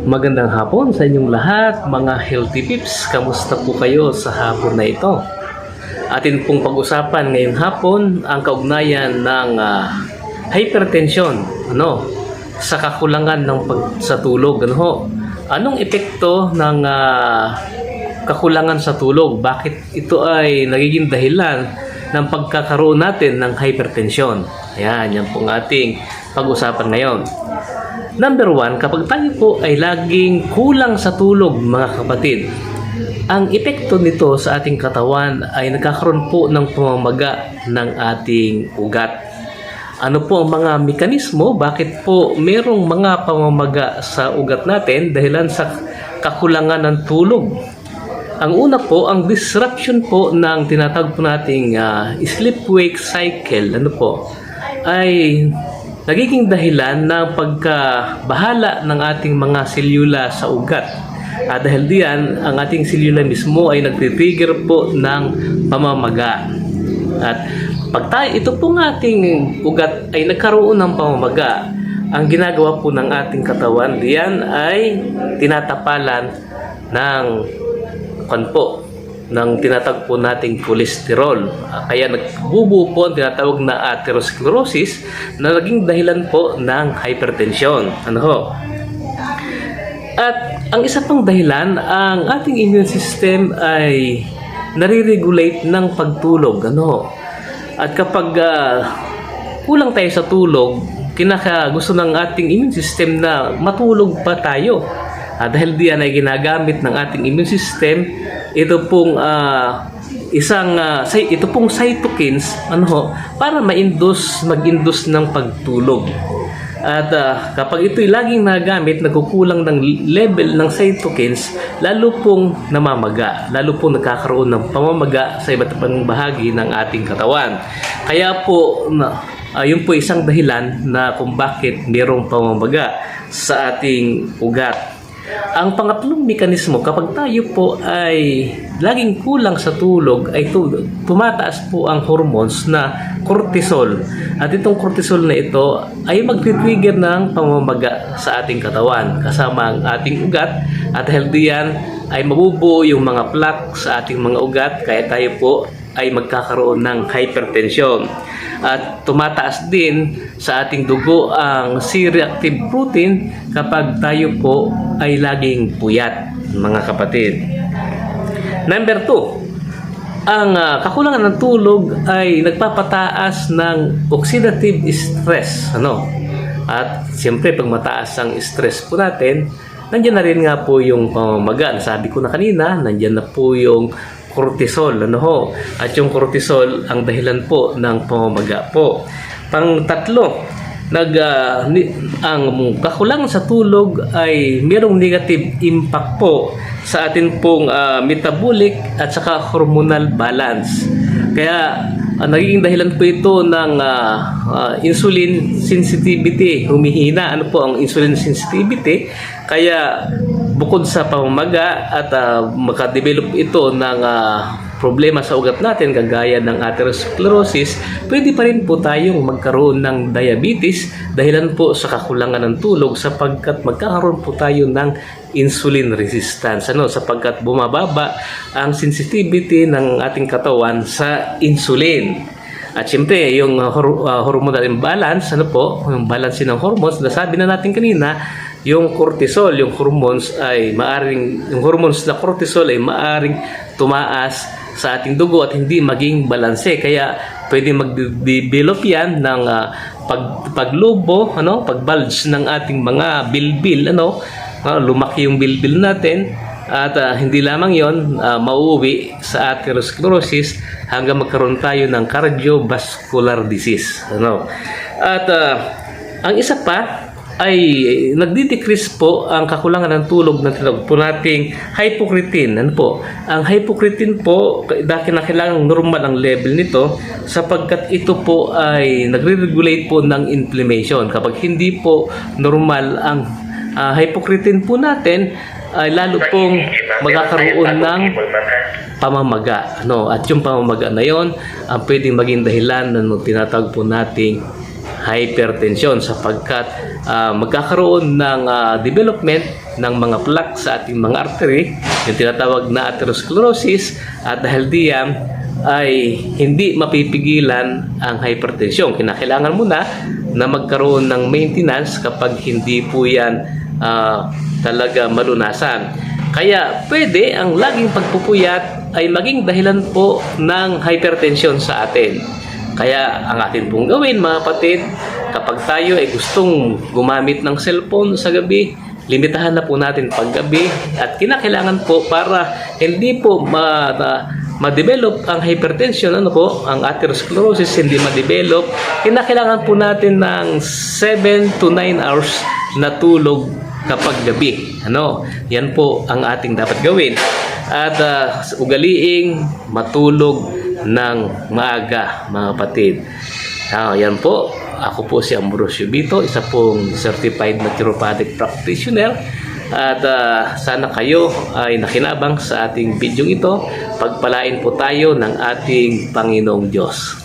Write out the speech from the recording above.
Magandang hapon sa inyong lahat, mga healthy pips. Kamusta po kayo sa hapon na ito? Atin pong pag-usapan ngayong hapon ang kaugnayan ng hypertension, sa kakulangan ng sa tulog. Anong epekto ng kakulangan sa tulog? Bakit ito ay nagiging dahilan ng pagkakaroon natin ng hypertension? Yan pong ating pag-usapan ngayon. Number 1, kapag tayo po ay laging kulang sa tulog, mga kapatid, ang epekto nito sa ating katawan ay nagkakaroon po ng pamamaga ng ating ugat. Ano po ang mga mekanismo? Bakit po merong mga pamamaga sa ugat natin dahilan sa kakulangan ng tulog? Ang una po, ang disruption po ng tinatawag po nating sleep-wake cycle, ay nagiging dahilan ng pagkabahala ng ating mga selula sa ugat. At dahil diyan, ang ating selula mismo ay nagtitrigger po ng pamamaga. At ito pong ating ugat ay nagkaroon ng pamamaga, ang ginagawa po ng ating katawan diyan ay tinatapalan ng ng tinatawag po nating kolesterol. Kaya nagbubuo po ang tinatawag na atherosclerosis na naging dahilan po ng hypertension. At ang isa pang dahilan, ang ating immune system ay nare-regulate ng pagtulog. At kapag kulang tayo sa tulog, gusto ng ating immune system na matulog pa tayo. Dahil diyan ay ginagamit ng ating immune system ito pong cytokines para mag-induce ng pagtulog. At kapag ito'y laging nagamit, nagkukulang ng level ng cytokines, lalo pong namamaga, lalo pong nagkakaroon ng pamamaga sa iba't ibang bahagi ng ating katawan. Kaya po yun po isang dahilan na kung bakit mayroong pamamaga sa ating ugat. Ang pangatlong mekanismo, kapag tayo po ay laging kulang sa tulog, ay tumataas po ang hormones na cortisol. At itong cortisol na ito ay mag-trigger ng pamamaga sa ating katawan, kasama ang ating ugat. At dahil diyan ay mabubuo yung mga plaque sa ating mga ugat, kaya tayo po ay magkakaroon ng hypertension. At tumataas din sa ating dugo ang C-reactive protein kapag tayo po ay laging puyat, mga kapatid. Number 2, ang kakulangan ng tulog ay nagpapataas ng oxidative stress. At siyempre pag mataas ang stress po natin, nandiyan na rin nga po yung pamamaga. Sabi ko na kanina, nandiyan na po yung cortisol. At yung cortisol ang dahilan po ng pamamaga po. Pang-tatlo, ang kakulangan sa tulog ay mayroong negative impact po sa atin pong metabolic at saka hormonal balance. Kaya nagiging dahilan po ito ng insulin sensitivity, humihina. Ano po ang insulin sensitivity? Kaya bukod sa pamamaga at makadevelop ito ng problema sa ugat natin kagaya ng atherosclerosis, pwede pa rin po tayong magkaroon ng diabetes dahilan po sa kakulangan ng tulog, sapagkat magkakaroon po tayo ng insulin resistance, sapagkat bumababa ang sensitivity ng ating katawan sa insulin. At siyempre, yung hormonal imbalance, yung balance ng hormones, nasabi na natin kanina, yung cortisol, yung hormones na cortisol ay maaring tumaas sa ating dugo at hindi maging balanse. Kaya pwede mag-develop yan ng paglubo, pagbulge ng ating mga bilbil, lumaki yung bilbil natin. At hindi lamang yon, mauuwi sa atherosclerosis hanggang magkaroon tayo ng cardiovascular disease. At ang isa pa ay nagdi-decrease po ang kakulangan ng tulog na tinatawag po nating hypocretin. Ang hypocretin po, kailangan normal ang level nito sapagkat ito po ay nagre-regulate po ng inflammation. Kapag hindi po normal ang hypocretin po natin, ay lalo pong magkakaroon ng pamamaga. At yung pamamaga na yon ang pwedeng maging dahilan ng tinatawag po nating hypertension, sapagkat magkakaroon ng development ng mga plaque sa ating mga artery, yung tinatawag na atherosclerosis, at dahil diyan ay hindi mapipigilan ang hypertension. Kinakailangan mo na magkaroon ng maintenance kapag hindi po yan talaga malunasan. Kaya pwede ang laging pagpupuyat ay maging dahilan po ng hypertension sa atin. Kaya ang atin pong gawin, mga kapatid, kapag tayo ay gustong gumamit ng cellphone sa gabi, limitahan na po natin paggabi, at kinakailangan po para hindi po ma-develop ang hypertension, ang atherosclerosis hindi ma-develop, kinakailangan po natin ng 7 to 9 hours na tulog kapag gabi. Yan po ang ating dapat gawin. At ugaliing matulog ng maaga, mga kapatid. Yan po. Ako po si Ambrosio Bito, isa pong certified naturopathic practitioner. At sana kayo ay nakinabang sa ating video ito. Pagpalain po tayo ng ating Panginoong Diyos.